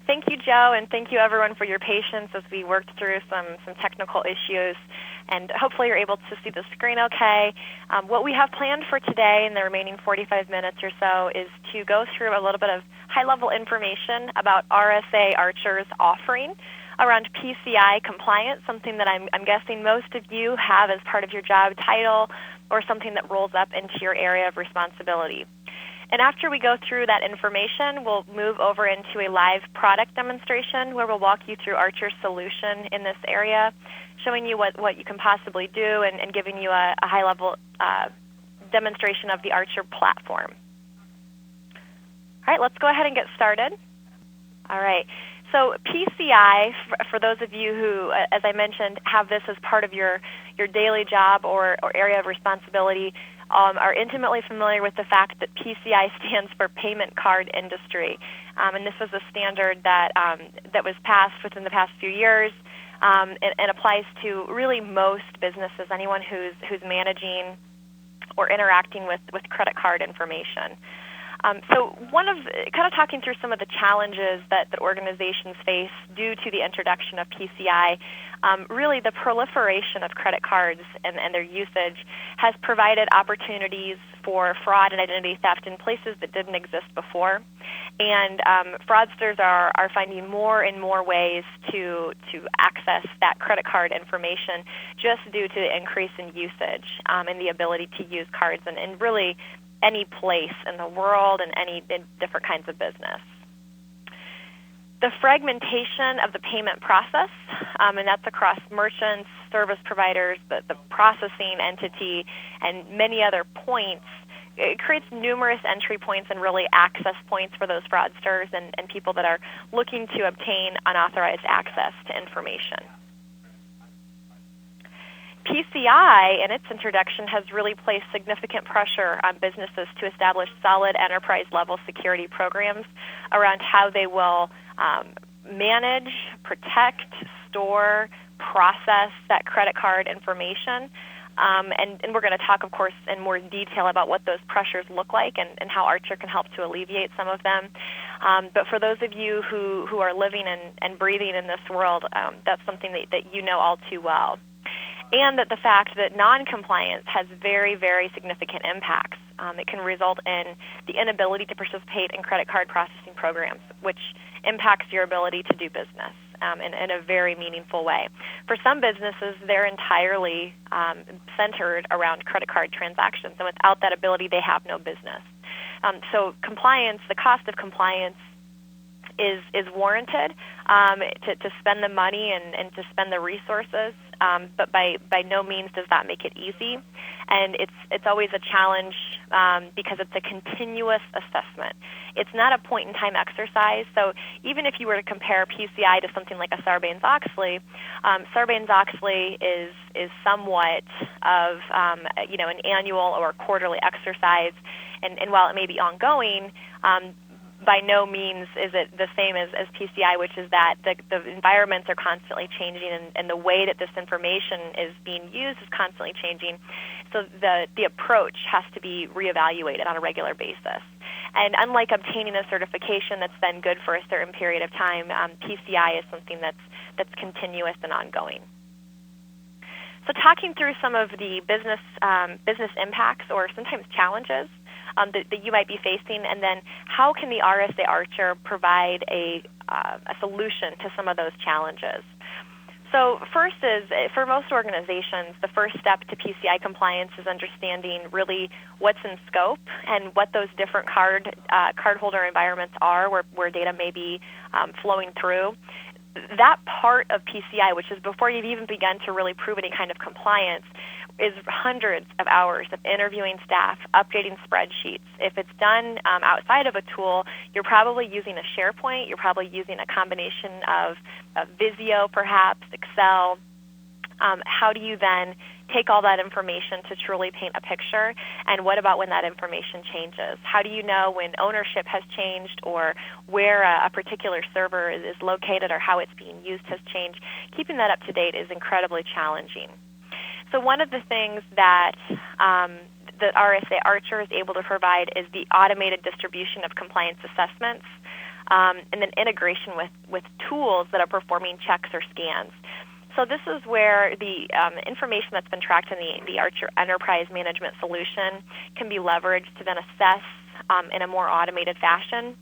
Thank you, Joe, and thank you, everyone, for your patience as we worked through some technical issues. And hopefully you're able to see the screen okay. What we have planned for today in the remaining 45 minutes or so is to go through a little bit of high-level information about RSA Archer's offering around PCI compliance, something that I'm guessing most of you have as part of your job title or something that rolls up into your area of responsibility. And after we go through that information, we'll move over into a live product demonstration where we'll walk you through Archer's solution in this area, showing you what you can possibly do and giving you a high-level demonstration of the Archer platform. All right, let's go ahead and get started. All right. So PCI, for those of you who, as I mentioned, have this as part of your daily job or area of responsibility, are intimately familiar with the fact that PCI stands for Payment Card Industry. And this was a standard that was passed within the past few years and applies to really most businesses, anyone who's managing or interacting with credit card information. So kind of talking through some of the challenges that organizations face due to the introduction of PCI, really the proliferation of credit cards and their usage has provided opportunities for fraud and identity theft in places that didn't exist before. And fraudsters are finding more and more ways to access that credit card information just due to the increase in usage and the ability to use cards and really any place in the world and in different kinds of business. The fragmentation of the payment process, and that's across merchants, service providers, the processing entity, and many other points, it creates numerous entry points and really access points for those fraudsters and people that are looking to obtain unauthorized access to information. PCI, in its introduction, has really placed significant pressure on businesses to establish solid enterprise-level security programs around how they will manage, protect, store, process that credit card information. And we're going to talk, of course, in more detail about what those pressures look like and how Archer can help to alleviate some of them. But for those of you who are living and breathing in this world, that's something that you know all too well. And that the fact that non-compliance has very, very significant impacts. It can result in the inability to participate in credit card processing programs, which impacts your ability to do business in a very meaningful way. For some businesses, they're entirely centered around credit card transactions, and without that ability, they have no business. So compliance, the cost of compliance, is warranted to spend the money and to spend the resources, but by no means does that make it easy. And it's always a challenge because it's a continuous assessment. It's not a point-in-time exercise. So even if you were to compare PCI to something like a Sarbanes-Oxley, Sarbanes-Oxley is somewhat of an annual or quarterly exercise, and while it may be ongoing, by no means is it the same as PCI, which is that the environments are constantly changing and the way that this information is being used is constantly changing. So the approach has to be reevaluated on a regular basis. And unlike obtaining a certification that's then good for a certain period of time, PCI is something that's continuous and ongoing. So talking through some of the business impacts or sometimes challenges that you might be facing, and then how can the RSA Archer provide a solution to some of those challenges. So first is, for most organizations, the first step to PCI compliance is understanding really what's in scope and what those different cardholder environments are where data may be flowing through. That part of PCI, which is before you've even begun to really prove any kind of compliance, is hundreds of hours of interviewing staff, updating spreadsheets. If it's done outside of a tool, you're probably using a SharePoint, you're probably using a combination of Visio, perhaps, Excel. How do you then take all that information to truly paint a picture? And what about when that information changes? How do you know when ownership has changed or where a particular server is located or how it's being used has changed? Keeping that up to date is incredibly challenging. So one of the things that RSA Archer is able to provide is the automated distribution of compliance assessments. and then integration with tools that are performing checks or scans. So this is where the information that's been tracked in the Archer Enterprise Management solution can be leveraged to then assess in a more automated fashion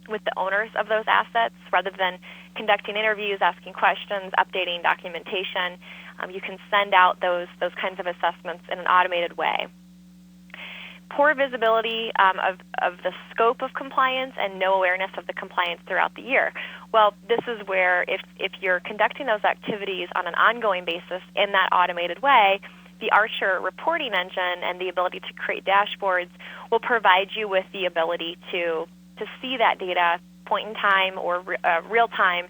with the owners of those assets, rather than conducting interviews, asking questions, updating documentation. You can send out those kinds of assessments in an automated way. Poor visibility of the scope of compliance and no awareness of the compliance throughout the year. Well, this is where if you're conducting those activities on an ongoing basis in that automated way, the Archer reporting engine and the ability to create dashboards will provide you with the ability to see that data point in time or real time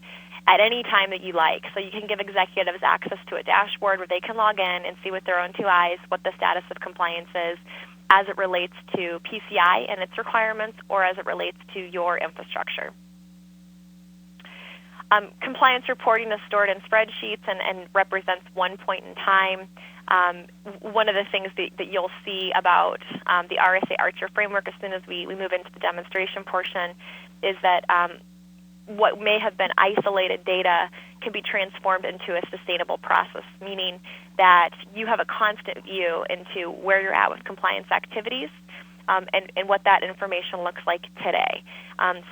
at any time that you like. So you can give executives access to a dashboard where they can log in and see with their own two eyes what the status of compliance is as it relates to PCI and its requirements, or as it relates to your infrastructure. Compliance reporting is stored in spreadsheets and represents one point in time. One of the things that you'll see about the RSA Archer framework as soon as we move into the demonstration portion is that what may have been isolated data can be transformed into a sustainable process, meaning that you have a constant view into where you're at with compliance activities and what that information looks like today.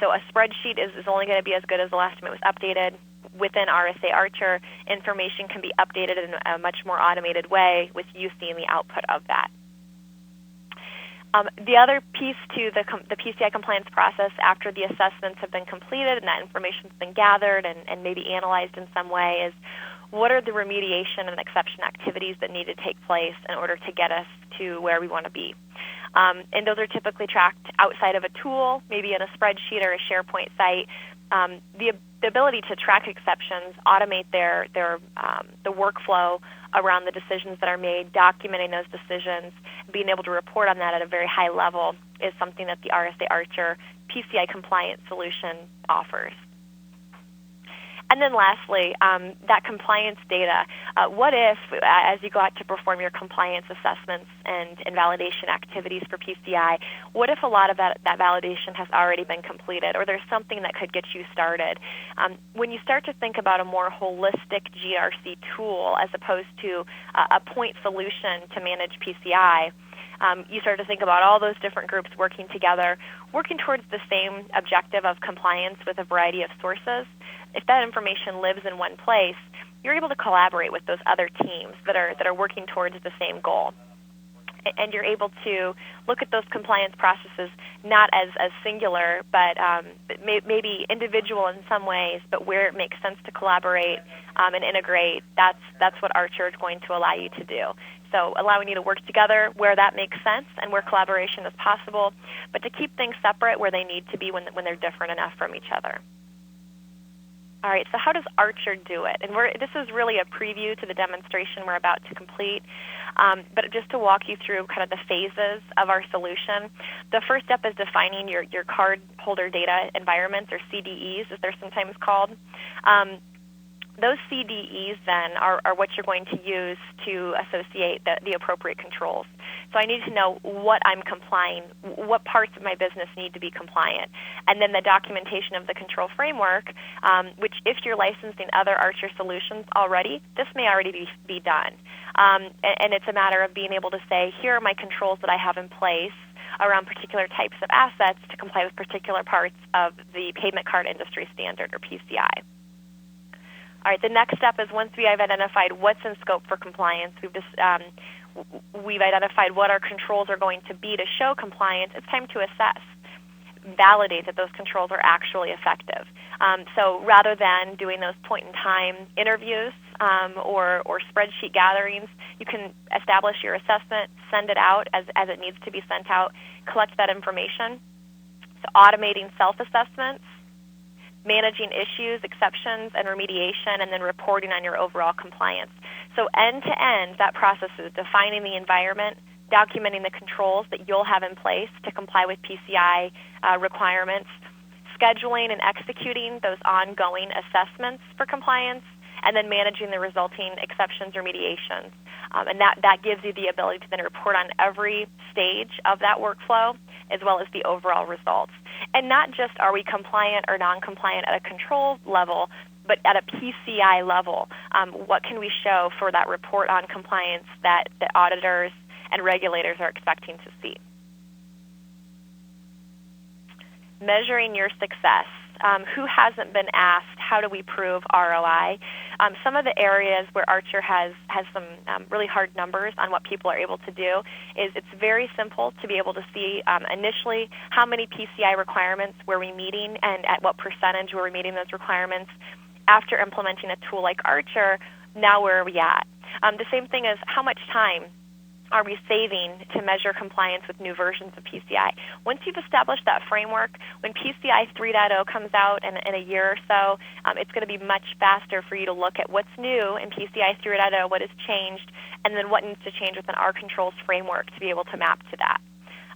So a spreadsheet is only going to be as good as the last time it was updated. Within RSA Archer, information can be updated in a much more automated way with you seeing the output of that. The other piece to the PCI compliance process after the assessments have been completed and that information has been gathered and maybe analyzed in some way is what are the remediation and exception activities that need to take place in order to get us to where we want to be. And those are typically tracked outside of a tool, maybe in a spreadsheet or a SharePoint site. The ability to track exceptions, automate the workflow around the decisions that are made, documenting those decisions, being able to report on that at a very high level is something that the RSA Archer PCI compliance solution offers. And then lastly, that compliance data. What if, as you go out to perform your compliance assessments and validation activities for PCI, what if a lot of that validation has already been completed, or there's something that could get you started? When you start to think about a more holistic GRC tool as opposed to a point solution to manage PCI, you start to think about all those different groups working together, working towards the same objective of compliance with a variety of sources. If that information lives in one place, you're able to collaborate with those other teams that are working towards the same goal. And you're able to look at those compliance processes not as singular, but maybe individual in some ways, but where it makes sense to collaborate and integrate, that's what Archer is going to allow you to do. So allowing you to work together where that makes sense and where collaboration is possible, but to keep things separate where they need to be when they're different enough from each other. All right, so how does Archer do it? And this is really a preview to the demonstration we're about to complete. But just to walk you through kind of the phases of our solution, the first step is defining your cardholder data environments, or CDEs as they're sometimes called. Those CDEs then are what you're going to use to associate the appropriate controls. So I need to know what I'm complying, what parts of my business need to be compliant. And then the documentation of the control framework, which if you're licensing other Archer solutions already, this may already be done. And it's a matter of being able to say, here are my controls that I have in place around particular types of assets to comply with particular parts of the payment card industry standard, or PCI. All right, the next step is once we have identified what's in scope for compliance, we've identified what our controls are going to be to show compliance, it's time to assess, validate that those controls are actually effective. So rather than doing those point-in-time interviews or spreadsheet gatherings, you can establish your assessment, send it out as it needs to be sent out, collect that information. So automating self-assessments, managing issues, exceptions, and remediation, and then reporting on your overall compliance. So end-to-end, that process is defining the environment, documenting the controls that you'll have in place to comply with PCI requirements, scheduling and executing those ongoing assessments for compliance, and then managing the resulting exceptions or remediations. And that gives you the ability to then report on every stage of that workflow as well as the overall results. And not just are we compliant or non-compliant at a control level, but at a PCI level. What can we show for that report on compliance that the auditors and regulators are expecting to see? Measuring your success. Who hasn't been asked, how do we prove ROI? Some of the areas where Archer has some really hard numbers on what people are able to do is it's very simple to be able to see initially how many PCI requirements were we meeting and at what percentage were we meeting those requirements. After implementing a tool like Archer, now where are we at? The same thing is how much time are we saving to measure compliance with new versions of PCI? Once you've established that framework, when PCI 3.0 comes out in a year or so, it's going to be much faster for you to look at what's new in PCI 3.0, what has changed, and then what needs to change within our controls framework to be able to map to that.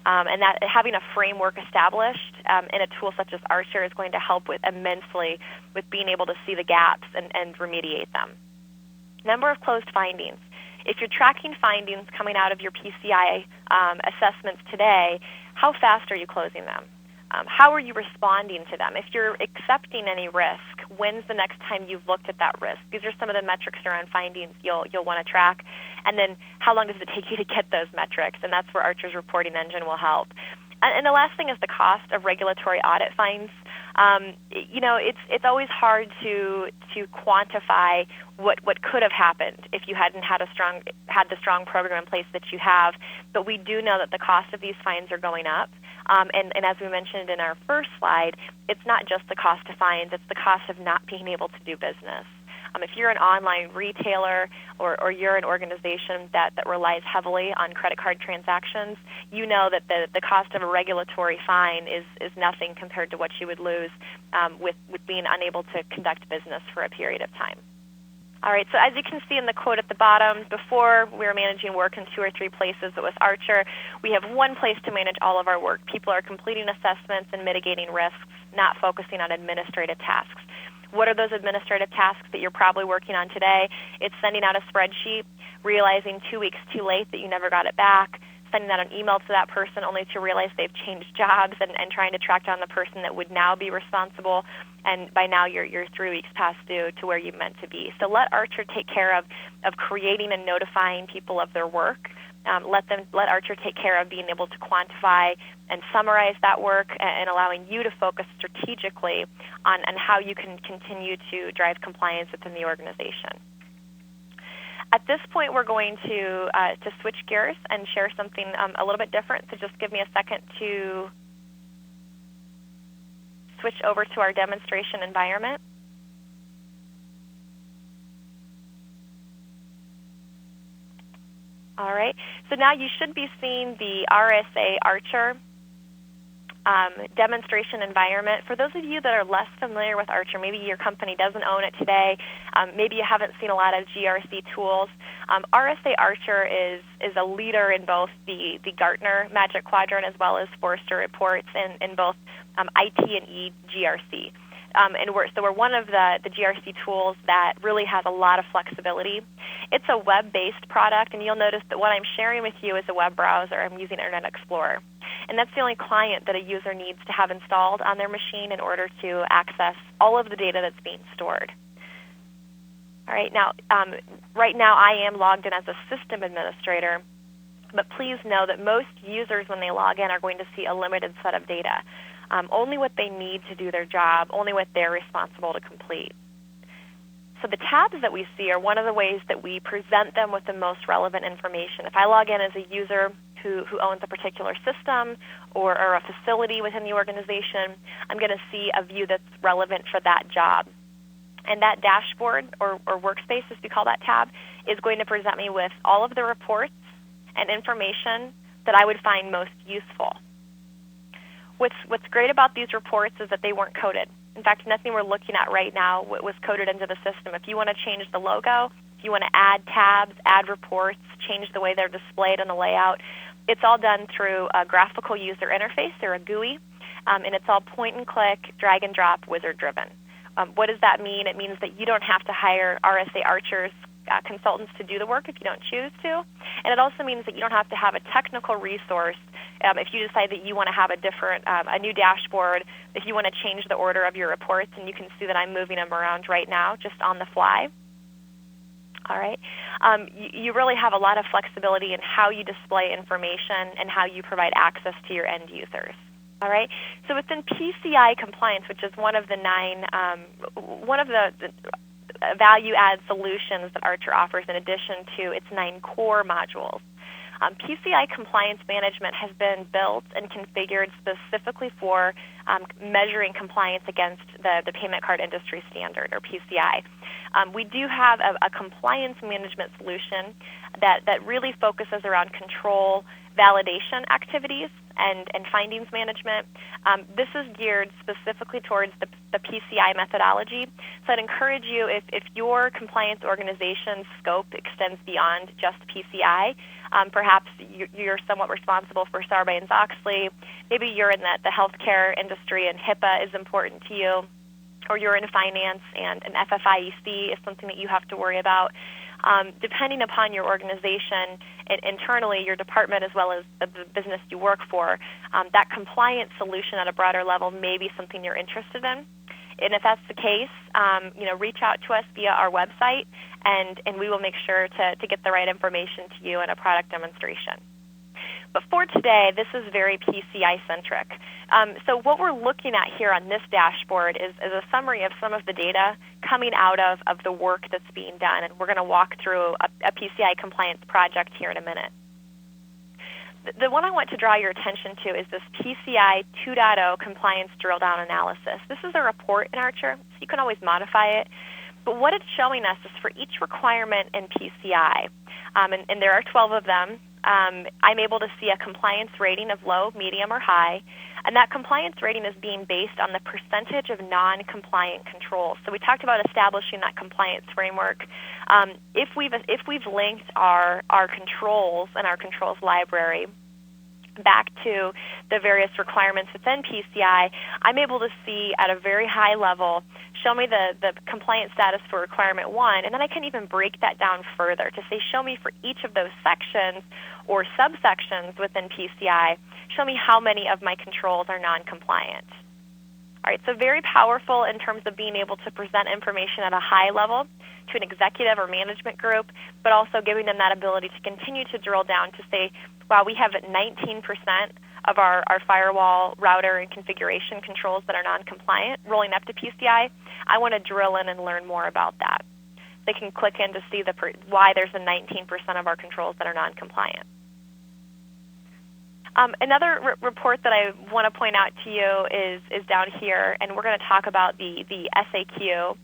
And that having a framework established in a tool such as Archer is going to help with immensely with being able to see the gaps and remediate them. Number of closed findings. If you're tracking findings coming out of your PCI assessments today, how fast are you closing them? How are you responding to them? If you're accepting any risk, when's the next time you've looked at that risk? These are some of the metrics around findings you'll want to track. And then how long does it take you to get those metrics? And that's where Archer's reporting engine will help. And the last thing is the cost of regulatory audit fines. It's always hard to quantify what could have happened if you hadn't had the strong program in place that you have. But we do know that the cost of these fines are going up. And as we mentioned in our first slide, it's not just the cost of fines, it's the cost of not being able to do business. If you're an online retailer or you're an organization that relies heavily on credit card transactions, you know that the cost of a regulatory fine is nothing compared to what you would lose with being unable to conduct business for a period of time. All right, so as you can see in the quote at the bottom, before we were managing work in 2 or 3 places, but with Archer, we have one place to manage all of our work. People are completing assessments and mitigating risks, not focusing on administrative tasks. What are those administrative tasks that you're probably working on today? It's sending out a spreadsheet, realizing 2 weeks too late that you never got it back, sending out an email to that person only to realize they've changed jobs and trying to track down the person that would now be responsible, and by now you're 3 weeks past due to where you meant to be. So let Archer take care of creating and notifying people of their work. Let Archer take care of being able to quantify and summarize that work and allowing you to focus strategically on how you can continue to drive compliance within the organization. At this point, we're going to switch gears and share something a little bit different. So just give me a second to switch over to our demonstration environment. All right, so now you should be seeing the Rsa Archer demonstration environment. For those of you that are less familiar with Archer, maybe your company doesn't own it today, maybe you haven't seen a lot of GRC tools, Rsa Archer is a leader in both the Gartner Magic Quadrant as well as Forrester reports in both IT and eGRC. And we're one of the GRC tools that really has a lot of flexibility. It's a web-based product, and you'll notice that what I'm sharing with you is a web browser. I'm using Internet Explorer. And that's the only client that a user needs to have installed on their machine in order to access all of the data that's being stored. All right, now, right now I am logged in as a system administrator, but please know that most users, when they log in, are going to see a limited set of data. Only what they need to do their job, only what they're responsible to complete. So the tabs that we see are one of the ways that we present them with the most relevant information. If I log in as a user who owns a particular system or a facility within the organization, I'm going to see a view that's relevant for that job. And that dashboard or workspace, as we call that tab, is going to present me with all of the reports and information that I would find most useful. What's great about these reports is that they weren't coded. In fact, nothing we're looking at right now was coded into the system. If you want to change the logo, if you want to add tabs, add reports, change the way they're displayed on the layout, it's all done through a graphical user interface or a GUI, and it's all point and click, drag and drop, wizard driven. What does that mean? It means that you don't have to hire Rsa Archer's consultants to do the work if you don't choose to. And it also means that you don't have to have a technical resource If you decide that you want to have a new dashboard, if you want to change the order of your reports, and you can see that I'm moving them around right now just on the fly. All right. You really have a lot of flexibility in how you display information and how you provide access to your end users. All right. So within Pci Compliance, which is one of the value-add solutions that Archer offers in addition to its 9 core modules, Pci Compliance Management has been built and configured specifically for measuring compliance against the payment card industry standard, or PCI. We do have a compliance management solution that really focuses around control validation activities and findings management. This is geared specifically towards the PCI methodology. So I'd encourage you, if your compliance organization's scope extends beyond just PCI, perhaps you're somewhat responsible for Sarbanes-Oxley, maybe you're in the healthcare industry and HIPAA is important to you, or you're in finance and an FFIEC is something that you have to worry about. Depending upon your organization, internally, your department as well as the business you work for, that compliance solution at a broader level may be something you're interested in. And if that's the case, reach out to us via our website, and we will make sure to get the right information to you in a product demonstration. But for today, this is very PCI-centric. So what we're looking at here on this dashboard is a summary of some of the data coming out of the work that's being done. And we're going to walk through a PCI compliance project here in a minute. The one I want to draw your attention to is this PCI 2.0 compliance drill down analysis. This is a report in Archer, so you can always modify it. But what it's showing us is for each requirement in PCI, and there are 12 of them, I'm able to see a compliance rating of low, medium, or high, and that compliance rating is being based on the percentage of non-compliant controls. So we talked about establishing that compliance framework. If we've linked our controls and our controls library back to the various requirements within PCI, I'm able to see at a very high level, show me the compliance status for requirement 1, and then I can even break that down further to say, show me for each of those sections or subsections within PCI, show me how many of my controls are non-compliant. All right, so very powerful in terms of being able to present information at a high level to an executive or management group, but also giving them that ability to continue to drill down to say, wow, we have 19% of our firewall, router, and configuration controls that are non-compliant rolling up to PCI. I want to drill in and learn more about that. They can click in to see why there's a 19% of our controls that are non-compliant. Another report that I want to point out to you is down here, and we're going to talk about the SAQ.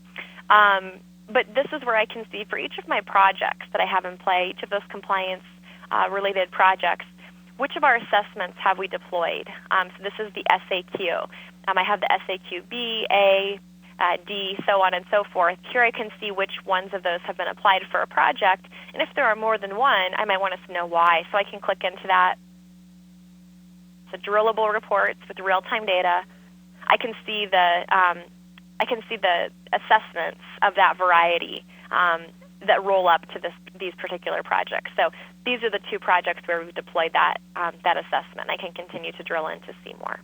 But this is where I can see for each of my projects that I have in play, each of those compliance-related projects, which of our assessments have we deployed? So this is the SAQ. I have the SAQ B, A, D, so on and so forth. Here I can see which ones of those have been applied for a project, and if there are more than one, I might want to know why. So I can click into that. So drillable reports with real-time data. I can see the assessments of that variety that roll up to these particular projects. So these are the 2 projects where we've deployed that assessment. I can continue to drill in to see more.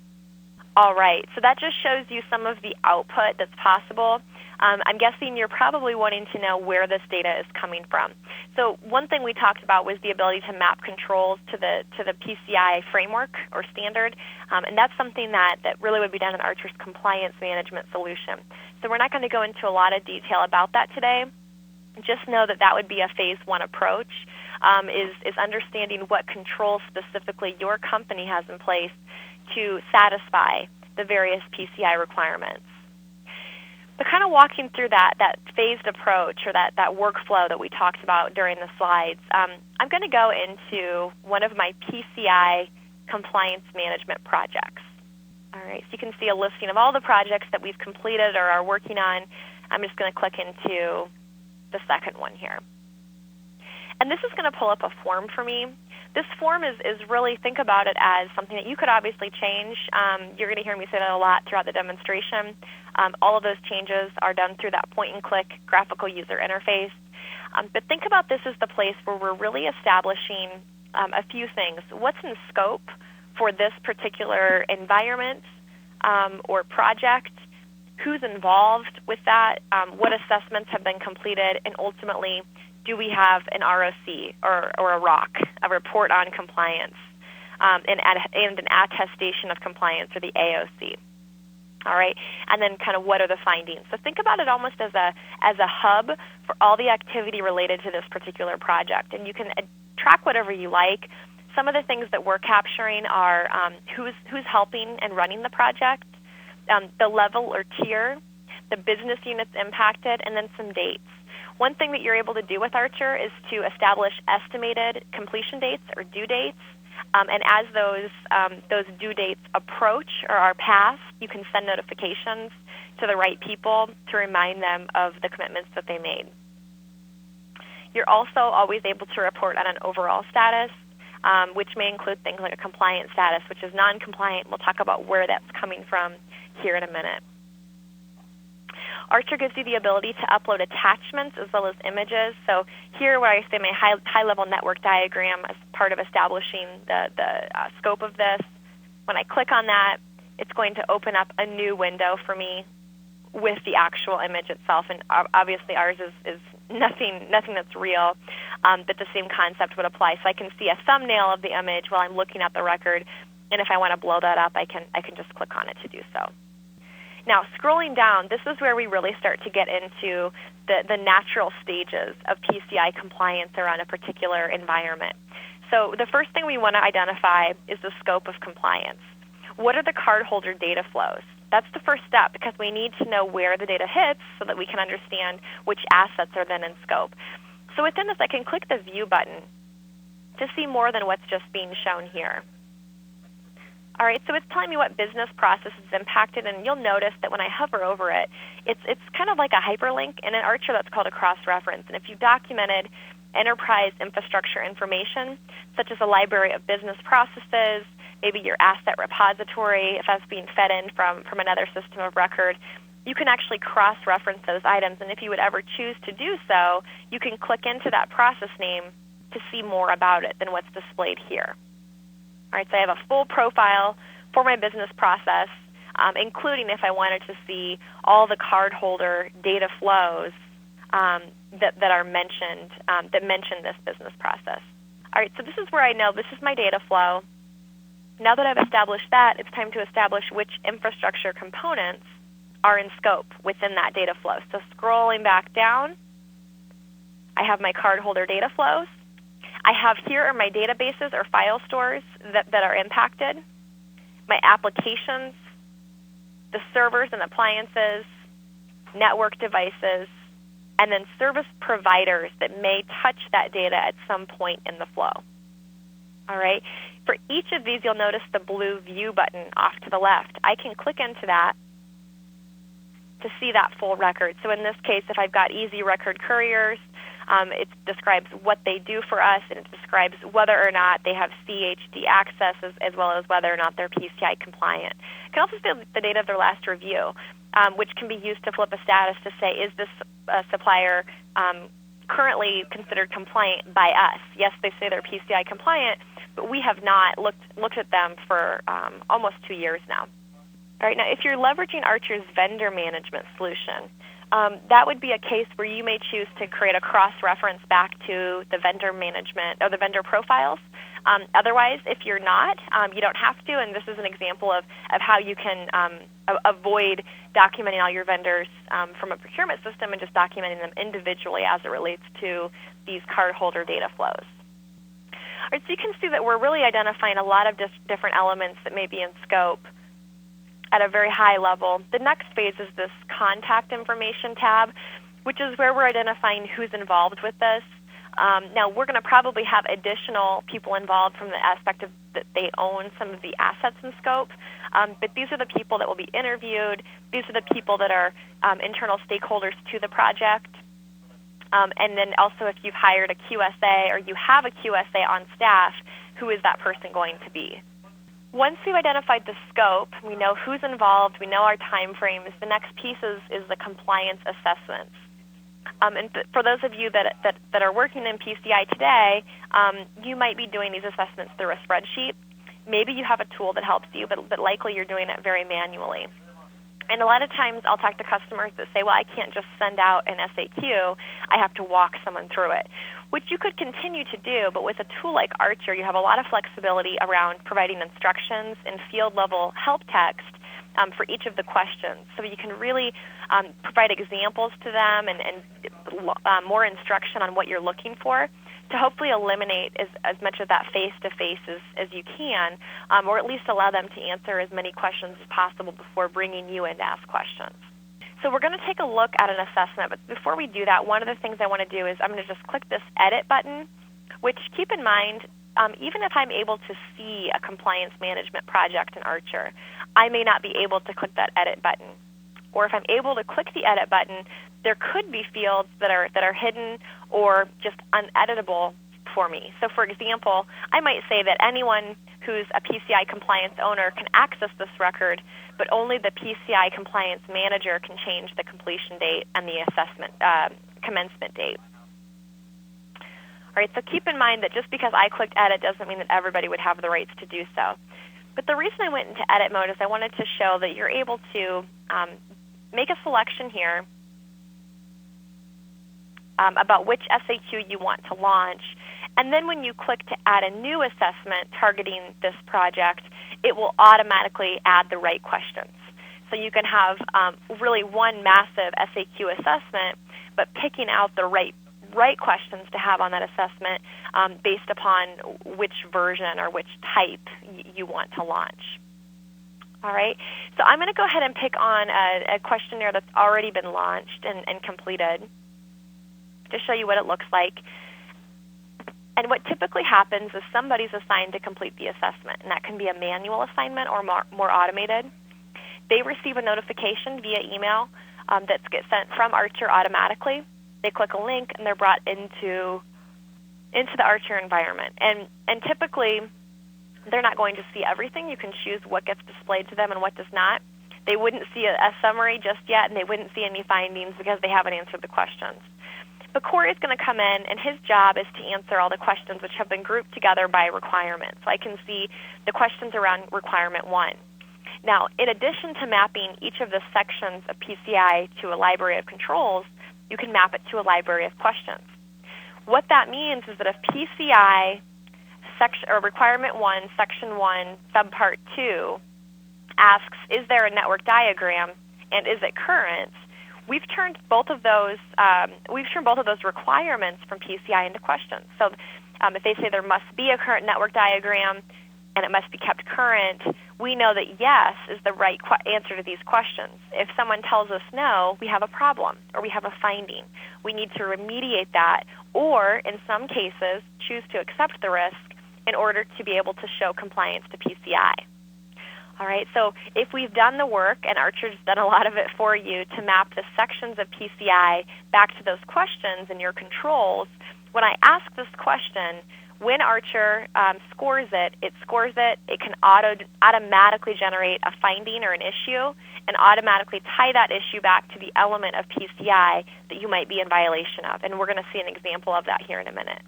All right, so that just shows you some of the output that's possible. I'm guessing you're probably wanting to know where this data is coming from. So one thing we talked about was the ability to map controls to the PCI framework or standard, and that's something that really would be done in Archer's compliance management solution. So we're not going to go into a lot of detail about that today. Just know that would be a phase 1 approach, is understanding what controls specifically your company has in place to satisfy the various PCI requirements. But kind of walking through that phased approach or that workflow that we talked about during the slides, I'm going to go into one of my PCI compliance management projects. All right, so you can see a listing of all the projects that we've completed or are working on. I'm just going to click into the second one here. And this is going to pull up a form for me. This form is really, think about it as something that you could obviously change. You're going to hear me say that a lot throughout the demonstration. All of those changes are done through that point-and-click graphical user interface. But think about this as the place where we're really establishing a few things. What's in scope? for this particular environment or project, who's involved with that, what assessments have been completed, and ultimately, do we have an ROC or a ROC, a report on compliance, and an attestation of compliance, or the AOC. All right, and then kind of what are the findings? So think about it almost as a hub for all the activity related to this particular project, and you can track whatever you like. Some of the things that we're capturing are who's helping and running the project, the level or tier, the business units impacted, and then some dates. One thing that you're able to do with Archer is to establish estimated completion dates or due dates, and as those due dates approach or are passed, you can send notifications to the right people to remind them of the commitments that they made. You're also always able to report on an overall status, which may include things like a compliance status, which is non-compliant. We'll talk about where that's coming from here in a minute. Archer gives you the ability to upload attachments as well as images. So here where I say my high-level network diagram as part of establishing the scope of this, when I click on that, it's going to open up a new window for me with the actual image itself. And obviously ours is nothing that's real, but the same concept would apply. So I can see a thumbnail of the image while I'm looking at the record, and if I want to blow that up, I can just click on it to do so. Now, scrolling down, this is where we really start to get into the natural stages of PCI compliance around a particular environment. So the first thing we want to identify is the scope of compliance. What are the cardholder data flows? That's the first step, because we need to know where the data hits so that we can understand which assets are then in scope. So within this, I can click the View button to see more than what's just being shown here. All right, so it's telling me what business process is impacted, and you'll notice that when I hover over it, it's kind of like a hyperlink. In an Archer, that's called a cross-reference. And if you documented enterprise infrastructure information, such as a library of business processes, maybe your asset repository, if that's being fed in from another system of record, you can actually cross-reference those items. And if you would ever choose to do so, you can click into that process name to see more about it than what's displayed here. All right, so I have a full profile for my business process, including if I wanted to see all the cardholder data flows that are mentioned, that mention this business process. All right, so this is where I know this is my data flow. Now that I've established that, it's time to establish which infrastructure components are in scope within that data flow. So scrolling back down, I have my cardholder data flows. I have here are my databases or file stores that are impacted, my applications, the servers and appliances, network devices, and then service providers that may touch that data at some point in the flow. All right. For each of these, you'll notice the blue View button off to the left. I can click into that to see that full record. So in this case, if I've got Easy Record Couriers, it describes what they do for us, and it describes whether or not they have CHD access, as well as whether or not they're PCI compliant. It can also see the date of their last review, which can be used to flip a status to say, is this supplier currently considered compliant by us? Yes, they say they're PCI compliant, but we have not looked at them for almost 2 years now. All right, now if you're leveraging Archer's vendor management solution, that would be a case where you may choose to create a cross-reference back to the vendor management or the vendor profiles. Otherwise, if you're not, you don't have to, and this is an example of how you can avoid documenting all your vendors from a procurement system and just documenting them individually as it relates to these cardholder data flows. All right, so you can see that we're really identifying a lot of different elements that may be in scope at a very high level. The next phase is this contact information tab, which is where we're identifying who's involved with this. Now, we're going to probably have additional people involved from the aspect of that they own some of the assets in scope, but these are the people that will be interviewed. These are the people that are internal stakeholders to the project. And then also if you've hired a QSA or you have a QSA on staff, who is that person going to be? Once we've identified the scope, we know who's involved, we know our time frames, the next piece is the compliance assessments. And for those of you that are working in PCI today, you might be doing these assessments through a spreadsheet. Maybe you have a tool that helps you, but likely you're doing it very manually. And a lot of times I'll talk to customers that say, well, I can't just send out an FAQ. I have to walk someone through it, which you could continue to do, but with a tool like Archer, you have a lot of flexibility around providing instructions and field-level help text for each of the questions. So you can really provide examples to them and more instruction on what you're looking for to hopefully eliminate as much of that face-to-face as you can, or at least allow them to answer as many questions as possible before bringing you in to ask questions. So we're going to take a look at an assessment, but before we do that, one of the things I want to do is I'm going to just click this Edit button, which, keep in mind, even if I'm able to see a compliance management project in Archer, I may not be able to click that Edit button. Or if I'm able to click the Edit button, there could be fields that are hidden or just uneditable for me. So for example, I might say that anyone who's a PCI compliance owner can access this record, but only the PCI compliance manager can change the completion date and the assessment commencement date. All right, so keep in mind that just because I clicked Edit doesn't mean that everybody would have the rights to do so. But the reason I went into Edit mode is I wanted to show that you're able to make a selection here about which FAQ you want to launch. And then when you click to add a new assessment targeting this project, it will automatically add the right questions. So you can have really one massive FAQ assessment, but picking out the right questions to have on that assessment based upon which version or which type you want to launch. All right, so I'm going to go ahead and pick on a questionnaire that's already been launched and completed to show you what it looks like. And what typically happens is somebody's assigned to complete the assessment, and that can be a manual assignment or more automated. They receive a notification via email that gets sent from Archer automatically. They click a link, and they're brought into the Archer environment. And typically, they're not going to see everything. You can choose what gets displayed to them and what does not. They wouldn't see a summary just yet, and they wouldn't see any findings because they haven't answered the questions. But Corey is going to come in, and his job is to answer all the questions which have been grouped together by requirement. So I can see the questions around requirement 1. Now, in addition to mapping each of the sections of PCI to a library of controls, you can map it to a library of questions. What that means is that if PCI requirement 1, section 1, subpart 2 asks, is there a network diagram and is it current? We've turned both of those requirements from PCI into questions. So if they say there must be a current network diagram and it must be kept current, we know that yes is the right answer to these questions. If someone tells us no, we have a problem or we have a finding. We need to remediate that, or in some cases choose to accept the risk in order to be able to show compliance to PCI. All right, so if we've done the work, and Archer's done a lot of it for you, to map the sections of PCI back to those questions and your controls, when I ask this question, when Archer scores it, it can automatically generate a finding or an issue and automatically tie that issue back to the element of PCI that you might be in violation of. And we're going to see an example of that here in a minute.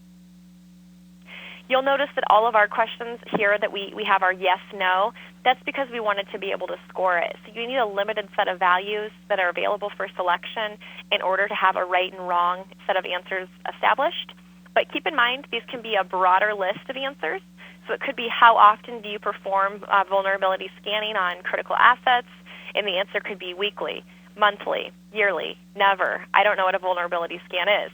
You'll notice that all of our questions here that we have our yes, no, that's because we wanted to be able to score it. So you need a limited set of values that are available for selection in order to have a right and wrong set of answers established. But keep in mind, these can be a broader list of answers. So it could be how often do you perform vulnerability scanning on critical assets, and the answer could be weekly, monthly, yearly, never. I don't know what a vulnerability scan is.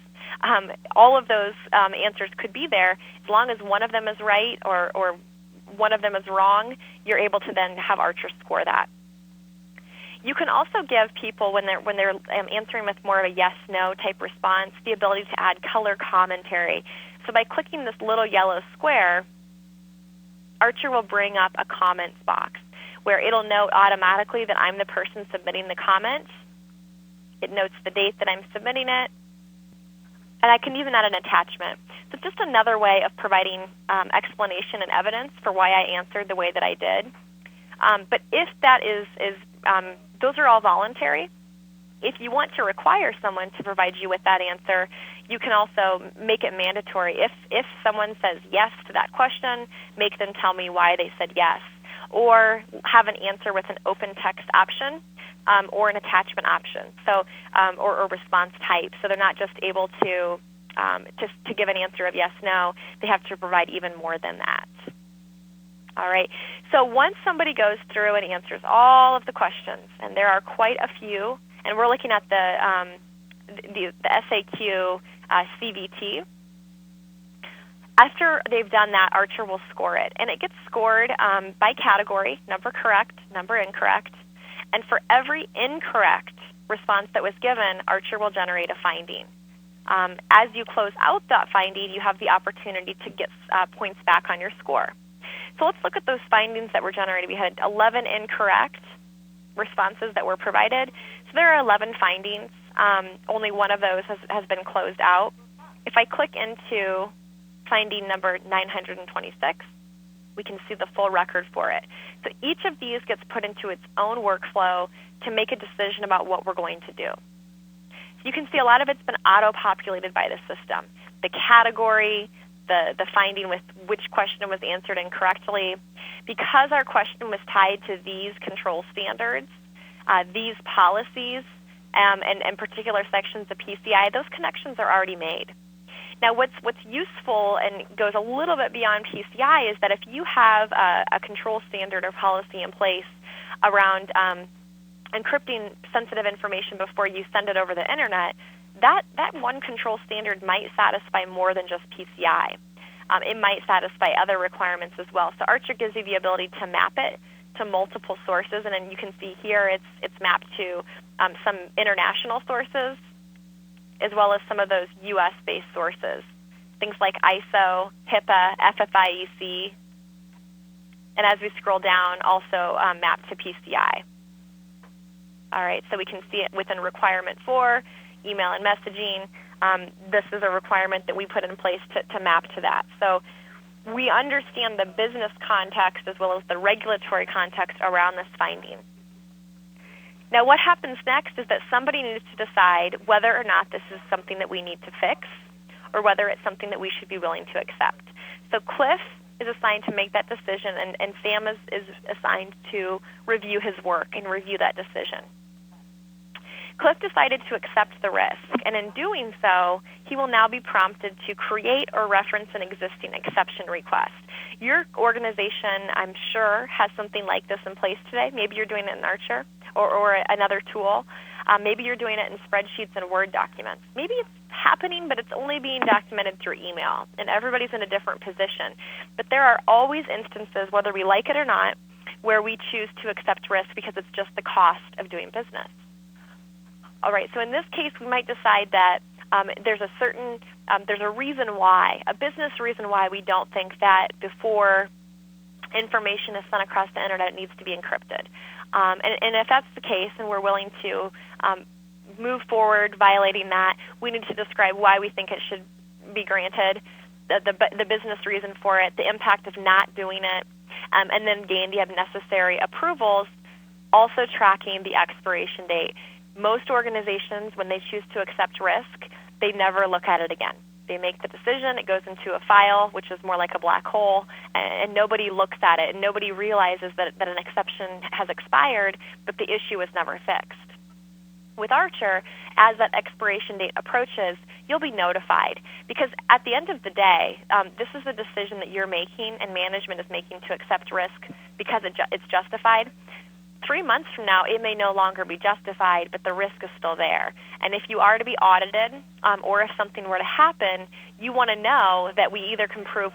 All of those answers could be there. As long as one of them is right or one of them is wrong, you're able to then have Archer score that. You can also give people, when they're answering with more of a yes-no type response, the ability to add color commentary. So by clicking this little yellow square, Archer will bring up a comments box where it'll note automatically that I'm the person submitting the comment. It notes the date that I'm submitting it. And I can even add an attachment. So it's just another way of providing explanation and evidence for why I answered the way that I did. But if that is those are all voluntary. If you want to require someone to provide you with that answer, you can also make it mandatory. If someone says yes to that question, make them tell me why they said yes, or have an answer with an open text option or an attachment option, so or response type. So they're not just able to give an answer of yes, no. They have to provide even more than that. All right. So once somebody goes through and answers all of the questions, and there are quite a few, and we're looking at the SAQ CVT. After they've done that, Archer will score it, and it gets scored by category: number correct, number incorrect. And for every incorrect response that was given, Archer will generate a finding. As you close out that finding, you have the opportunity to get points back on your score. So let's look at those findings that were generated. We had 11 incorrect responses that were provided. So there are 11 findings. Only one of those has been closed out. If I click into finding number 926, we can see the full record for it. So each of these gets put into its own workflow to make a decision about what we're going to do. So you can see a lot of it's been auto-populated by the system. The category, the finding with which question was answered incorrectly. Because our question was tied to these control standards, these policies, and particular sections of PCI, those connections are already made. Now, what's useful and goes a little bit beyond PCI is that if you have a control standard or policy in place around encrypting sensitive information before you send it over the internet, that one control standard might satisfy more than just PCI. It might satisfy other requirements as well. So Archer gives you the ability to map it to multiple sources, and then you can see here it's mapped to some international sources, as well as some of those U.S.-based sources, things like ISO, HIPAA, FFIEC, and as we scroll down, also mapped to PCI. All right, so we can see it within requirement 4, email and messaging. This is a requirement that we put in place to map to that. So we understand the business context as well as the regulatory context around this finding. Now, what happens next is that somebody needs to decide whether or not this is something that we need to fix or whether it's something that we should be willing to accept. So Cliff is assigned to make that decision, and Sam is assigned to review his work and review that decision. Cliff decided to accept the risk, and in doing so, he will now be prompted to create or reference an existing exception request. Your organization, I'm sure, has something like this in place today. Maybe you're doing it in Archer or another tool. Maybe you're doing it in spreadsheets and Word documents. Maybe it's happening, but it's only being documented through email, and everybody's in a different position. But there are always instances, whether we like it or not, where we choose to accept risk because it's just the cost of doing business. All right, so in this case, we might decide that there's a reason why, a business reason why we don't think that before information is sent across the internet, it needs to be encrypted. And if that's the case and we're willing to move forward violating that, we need to describe why we think it should be granted, the business reason for it, the impact of not doing it, and then gain the necessary approvals, also tracking the expiration date. Most organizations, when they choose to accept risk, they never look at it again. They make the decision, it goes into a file, which is more like a black hole, and nobody looks at it, and nobody realizes that an exception has expired, but the issue is never fixed. With Archer, as that expiration date approaches, you'll be notified, because at the end of the day, this is a decision that you're making and management is making to accept risk because it's justified. 3 months from now, it may no longer be justified, but the risk is still there. And if you are to be audited, or if something were to happen, you want to know that we either can prove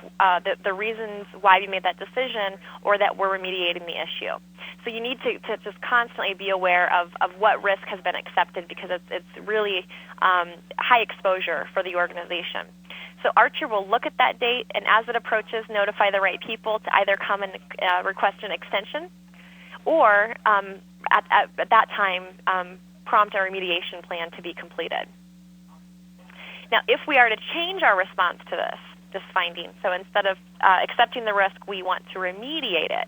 the reasons why we made that decision or that we're remediating the issue. So you need to just constantly be aware of what risk has been accepted, because it's really high exposure for the organization. So Archer will look at that date, and as it approaches, notify the right people to either come and request an extension, or at that time, prompt a remediation plan to be completed. Now, if we are to change our response to this finding, so instead of accepting the risk, we want to remediate it,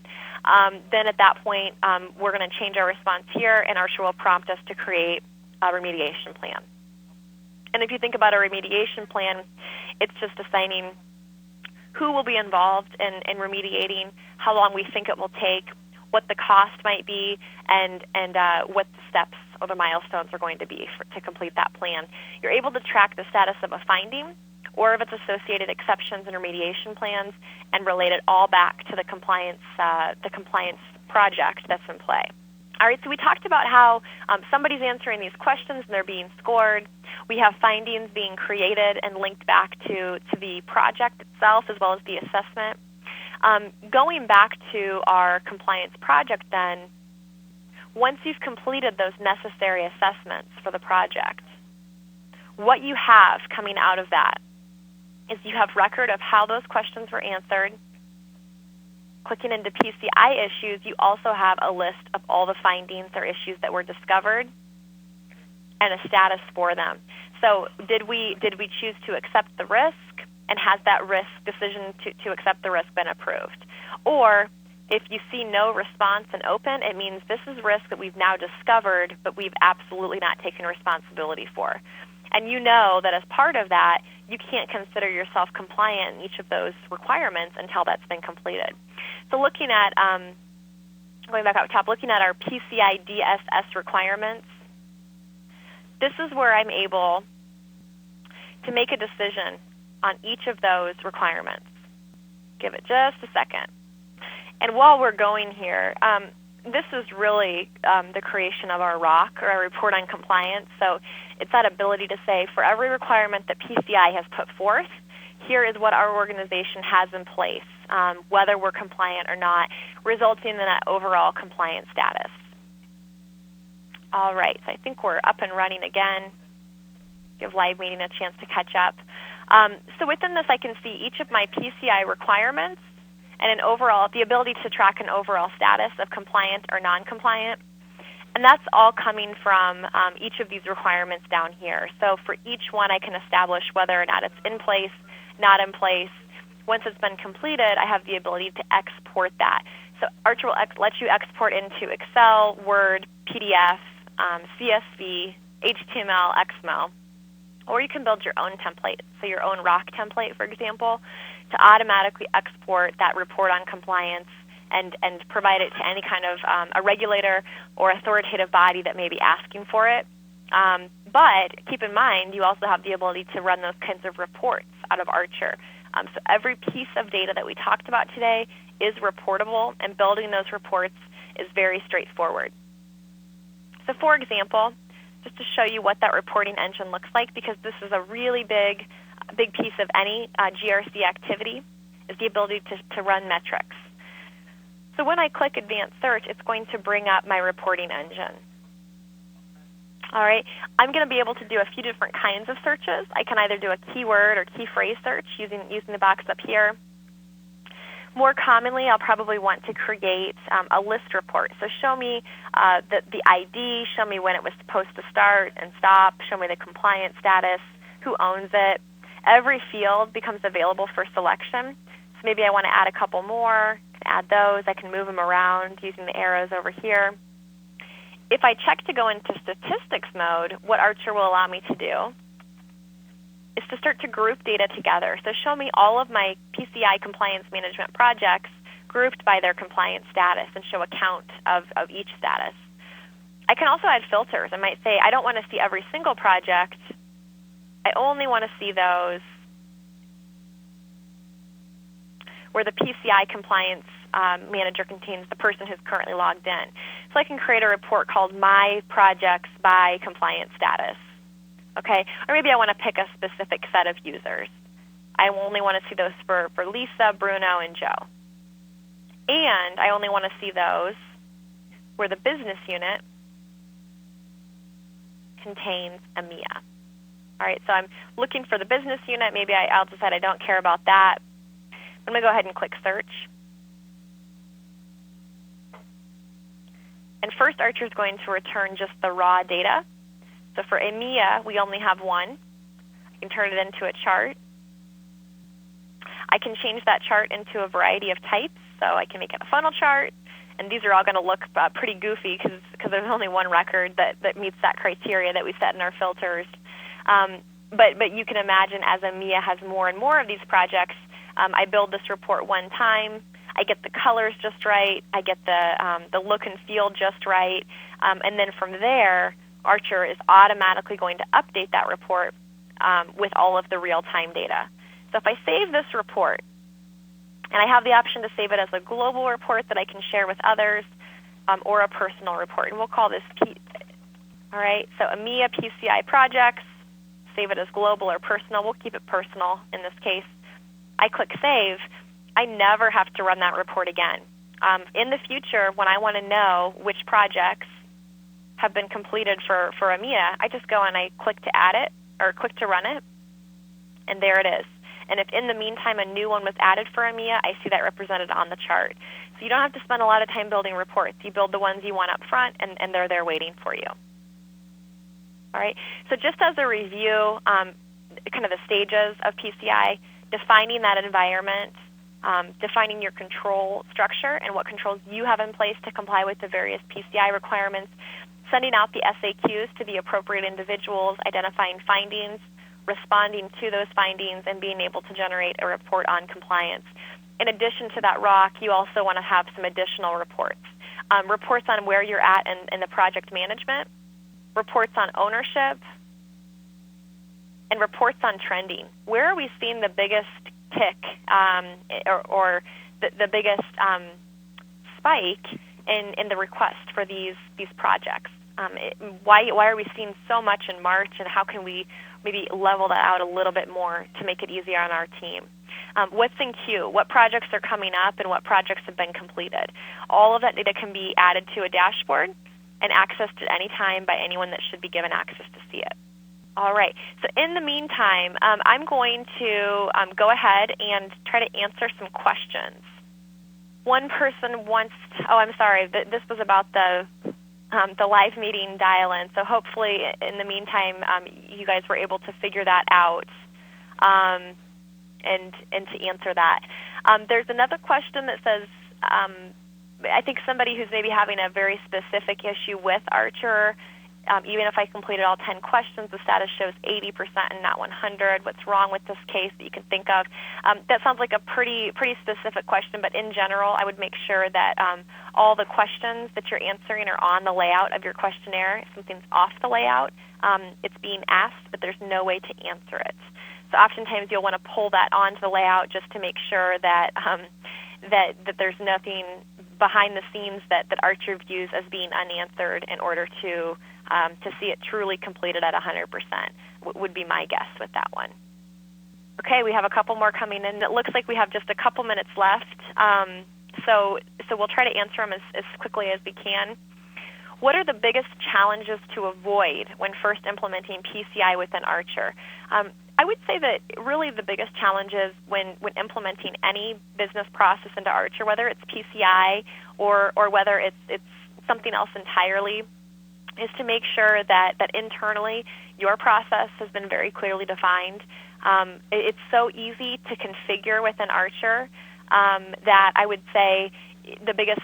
then at that point, we're going to change our response here, and Archer will prompt us to create remediation plan. And if you think about a remediation plan, it's just assigning who will be involved in remediating, how long we think it will take, what the cost might be, and what the steps or the milestones are going to be to complete that plan. You're able to track the status of a finding or of its associated exceptions and remediation plans and relate it all back to the compliance project that's in play. All right, so we talked about how somebody's answering these questions and they're being scored. We have findings being created and linked back to the project itself as well as the assessment. Going back to our compliance project then, once you've completed those necessary assessments for the project, what you have coming out of that is you have record of how those questions were answered. Clicking into PCI issues, you also have a list of all the findings or issues that were discovered and a status for them. So did we choose to accept the risk, and has that risk decision to accept the risk been approved? Or if you see no response and open, it means this is risk that we've now discovered, but we've absolutely not taken responsibility for. And you know that as part of that, you can't consider yourself compliant in each of those requirements until that's been completed. So looking at, going back up top, looking at our PCI DSS requirements, this is where I'm able to make a decision on each of those requirements. Give it just a second. And while we're going here, this is really the creation of our ROC, or our Report on Compliance. So it's that ability to say, for every requirement that PCI has put forth, here is what our organization has in place, whether we're compliant or not, resulting in that overall compliance status. All right, so I think we're up and running again. Give live meeting a chance to catch up. So within this, I can see each of my PCI requirements and an overall, the ability to track an overall status of compliant or non-compliant. And that's all coming from each of these requirements down here. So for each one, I can establish whether or not it's in place, not in place. Once it's been completed, I have the ability to export that. So Archer will let you export into Excel, Word, PDF, CSV, HTML, XML. Or you can build your own template, so your own ROC template, for example, to automatically export that report on compliance and provide it to any kind of a regulator or authoritative body that may be asking for it. But keep in mind, you also have the ability to run those kinds of reports out of Archer. So every piece of data that we talked about today is reportable, and building those reports is very straightforward. So for example, just to show you what that reporting engine looks like, because this is a really big piece of any GRC activity, is the ability to run metrics. So when I click Advanced Search, it's going to bring up my reporting engine. All right, I'm going to be able to do a few different kinds of searches. I can either do a keyword or key phrase search using the box up here. More commonly, I'll probably want to create a list report. So show me the ID, show me when it was supposed to start and stop, show me the compliance status, who owns it. Every field becomes available for selection. So maybe I want to add a couple more, add those. I can move them around using the arrows over here. If I check to go into statistics mode, what Archer will allow me to do is to start to group data together. So show me all of my PCI compliance management projects grouped by their compliance status and show a count of each status. I can also add filters. I might say, I don't want to see every single project. I only want to see those where the PCI compliance manager contains the person who's currently logged in. So I can create a report called My Projects by Compliance Status. Okay, or maybe I want to pick a specific set of users. I only want to see those for Lisa, Bruno, and Joe. And I only want to see those where the business unit contains EMEA. All right, so I'm looking for the business unit. Maybe I'll decide I don't care about that. I'm going to go ahead and click Search. And first, Archer is going to return just the raw data. So for EMEA, we only have one. I can turn it into a chart. I can change that chart into a variety of types. So I can make it a funnel chart, and these are all going to look pretty goofy because there's only one record that meets that criteria that we set in our filters. But you can imagine as EMEA has more and more of these projects, I build this report one time, I get the colors just right, I get the look and feel just right, and then from there, Archer is automatically going to update that report with all of the real-time data. So if I save this report, and I have the option to save it as a global report that I can share with others, or a personal report, and we'll call this all right, so EMEA PCI projects, save it as global or personal. We'll keep it personal in this case. I click Save. I never have to run that report again. In the future, when I want to know which projects have been completed for EMEA, I just go and I click to add it, or click to run it, and there it is. And if in the meantime a new one was added for EMEA, I see that represented on the chart. So you don't have to spend a lot of time building reports. You build the ones you want up front, and they're there waiting for you. All right. So just as a review, kind of the stages of PCI, defining that environment, defining your control structure and what controls you have in place to comply with the various PCI requirements, sending out the SAQs to the appropriate individuals, identifying findings, responding to those findings, and being able to generate a report on compliance. In addition to that ROC, you also want to have some additional reports. Reports on where you're at in the project management, reports on ownership, and reports on trending. Where are we seeing the biggest tick or the biggest spike in the request for these projects? Why are we seeing so much in March, and how can we maybe level that out a little bit more to make it easier on our team? What's in queue? What projects are coming up, and what projects have been completed? All of that data can be added to a dashboard and accessed at any time by anyone that should be given access to see it. All right. So in the meantime, I'm going to go ahead and try to answer some questions. One person wants – oh, I'm sorry. This was about the live meeting dial-in. So hopefully in the meantime, you guys were able to figure that out and to answer that. There's another question that says I think somebody who's maybe having a very specific issue with Archer, even if I completed all 10 questions, the status shows 80% and not 100. What's wrong with this case that you can think of? That sounds like a pretty specific question, but in general, I would make sure that all the questions that you're answering are on the layout of your questionnaire. If something's off the layout, it's being asked, but there's no way to answer it. So oftentimes you'll want to pull that onto the layout just to make sure that that there's nothing behind the scenes that Archer views as being unanswered in order to see it truly completed at 100%, would be my guess with that one. Okay, we have a couple more coming in. It looks like we have just a couple minutes left, so we'll try to answer them as quickly as we can. What are the biggest challenges to avoid when first implementing PCI within Archer? I would say that really the biggest challenge is when implementing any business process into Archer, whether it's PCI or whether it's something else entirely, is to make sure that internally your process has been very clearly defined. It's so easy to configure within Archer that I would say the biggest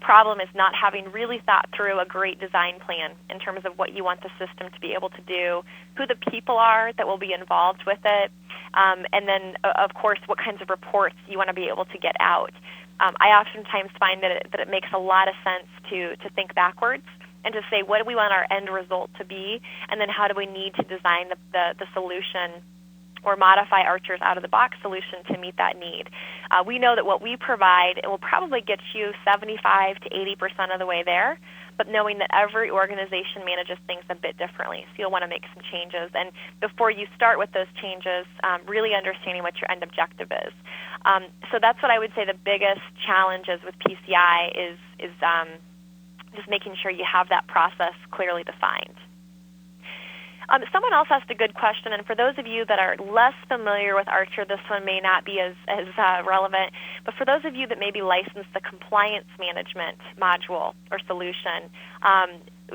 problem is not having really thought through a great design plan in terms of what you want the system to be able to do, who the people are that will be involved with it, and then, of course, what kinds of reports you want to be able to get out. I oftentimes find that it makes a lot of sense to think backwards and to say, what do we want our end result to be, and then how do we need to design the solution or modify Archer's out-of-the-box solution to meet that need. We know that what we provide, it will probably get you 75 to 80% of the way there, but knowing that every organization manages things a bit differently, so you'll want to make some changes. And before you start with those changes, really understanding what your end objective is. So that's what I would say the biggest challenges with PCI is just making sure you have that process clearly defined. Someone else asked a good question, and for those of you that are less familiar with Archer, this one may not be as relevant, but for those of you that maybe license the compliance management module or solution,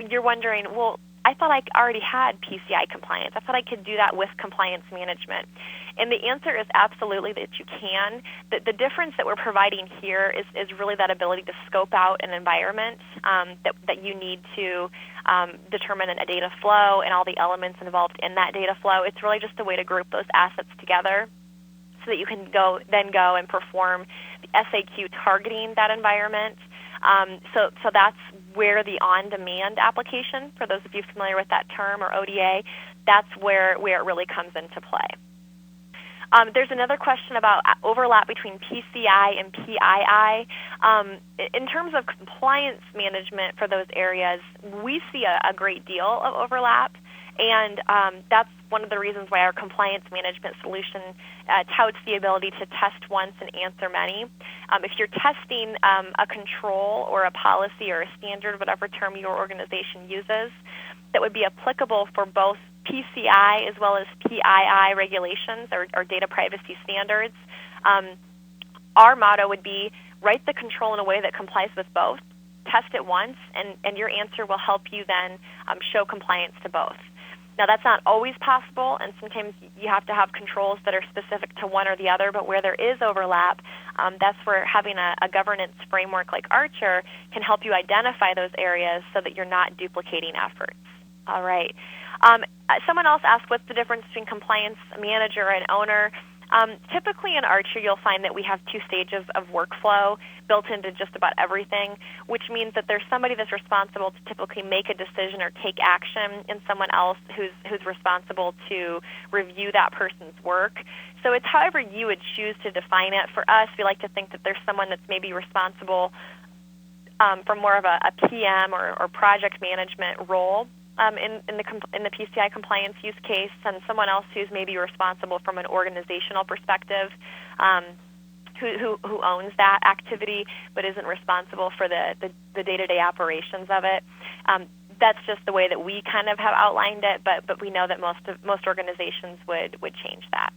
you're wondering, well, I thought I already had PCI compliance. I thought I could do that with compliance management. And the answer is absolutely that you can. The difference that we're providing here is really that ability to scope out an environment that you need to determine a data flow and all the elements involved in that data flow. It's really just a way to group those assets together so that you can go and perform the SAQ targeting that environment. So that's where the on-demand application, for those of you familiar with that term, or ODA, that's where it really comes into play. There's another question about overlap between PCI and PII. In terms of compliance management for those areas, we see a great deal of overlap, and that's one of the reasons why our compliance management solution touts the ability to test once and answer many. If you're testing a control or a policy or a standard, whatever term your organization uses, that would be applicable for both PCI as well as PII regulations or data privacy standards, our motto would be write the control in a way that complies with both, test it once, and your answer will help you then show compliance to both. Now, that's not always possible, and sometimes you have to have controls that are specific to one or the other, but where there is overlap, that's where having a governance framework like Archer can help you identify those areas so that you're not duplicating efforts. All right. Someone else asked, what's the difference between compliance manager and owner? Typically in Archer, you'll find that we have two stages of workflow built into just about everything, which means that there's somebody that's responsible to typically make a decision or take action, and someone else who's responsible to review that person's work. So it's however you would choose to define it. For us, we like to think that there's someone that's maybe responsible for more of a PM or project management role in the PCI compliance use case, and someone else who's maybe responsible from an organizational perspective, who owns that activity but isn't responsible for the day-to-day operations of it. That's just the way that we kind of have outlined it, but we know that most organizations would change that.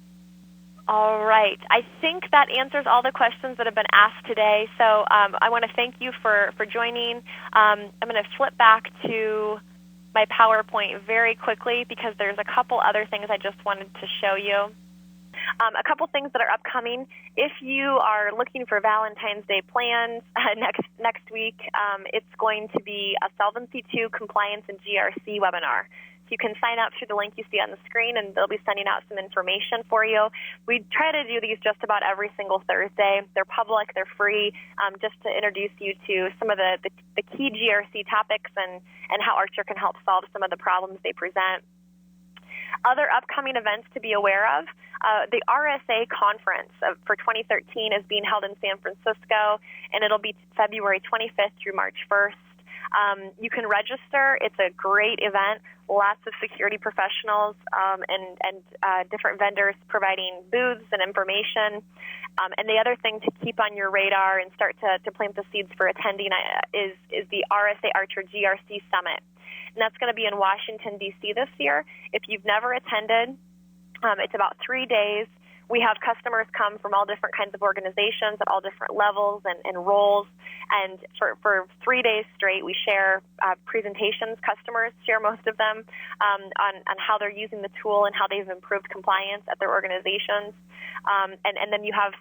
All right. I think that answers all the questions that have been asked today. So I want to thank you for joining. I'm going to flip back to my PowerPoint very quickly because there's a couple other things I just wanted to show you. A couple things that are upcoming. If you are looking for Valentine's Day plans next week, it's going to be a Solvency II Compliance and GRC webinar. So you can sign up through the link you see on the screen, and they'll be sending out some information for you. We try to do these just about every single Thursday. They're public, they're free, just to introduce you to some of the key GRC topics and how Archer can help solve some of the problems they present. Other upcoming events to be aware of, the Rsa Conference for 2013 is being held in San Francisco, and it'll be February 25th through March 1st. You can register. It's a great event, lots of security professionals and different vendors providing booths and information. And the other thing to keep on your radar and start to plant the seeds for attending is the Rsa Archer GRC Summit. And that's going to be in Washington, D.C. this year. If you've never attended, it's about 3 days. We have customers come from all different kinds of organizations at all different levels and roles. And for 3 days straight, we share presentations. Customers share most of them on how they're using the tool and how they've improved compliance at their organizations. And then you have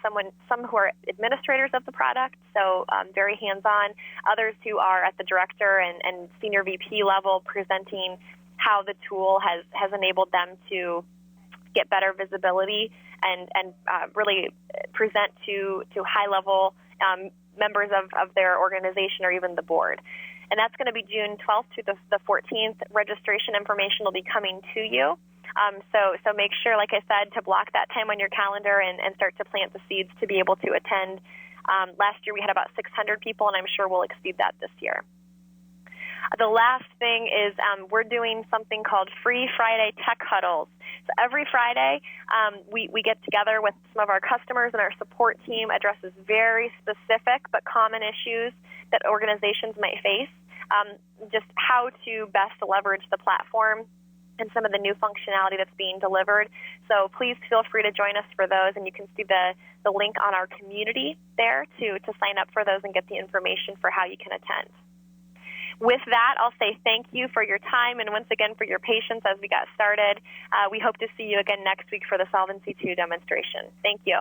some who are administrators of the product, so very hands-on. Others who are at the director and senior VP level presenting how the tool has enabled them to get better visibility and really present to high-level members of their organization or even the board. And that's going to be June 12th to the 14th. Registration information will be coming to you. So make sure, like I said, to block that time on your calendar and start to plant the seeds to be able to attend. Last year we had about 600 people, and I'm sure we'll exceed that this year. The last thing is we're doing something called Free Friday Tech Huddles. So every Friday we get together with some of our customers, and our support team addresses very specific but common issues that organizations might face, just how to best leverage the platform and some of the new functionality that's being delivered. So please feel free to join us for those, and you can see the link on our community there to sign up for those and get the information for how you can attend. With that, I'll say thank you for your time and once again for your patience as we got started. We hope to see you again next week for the Solvency II demonstration. Thank you.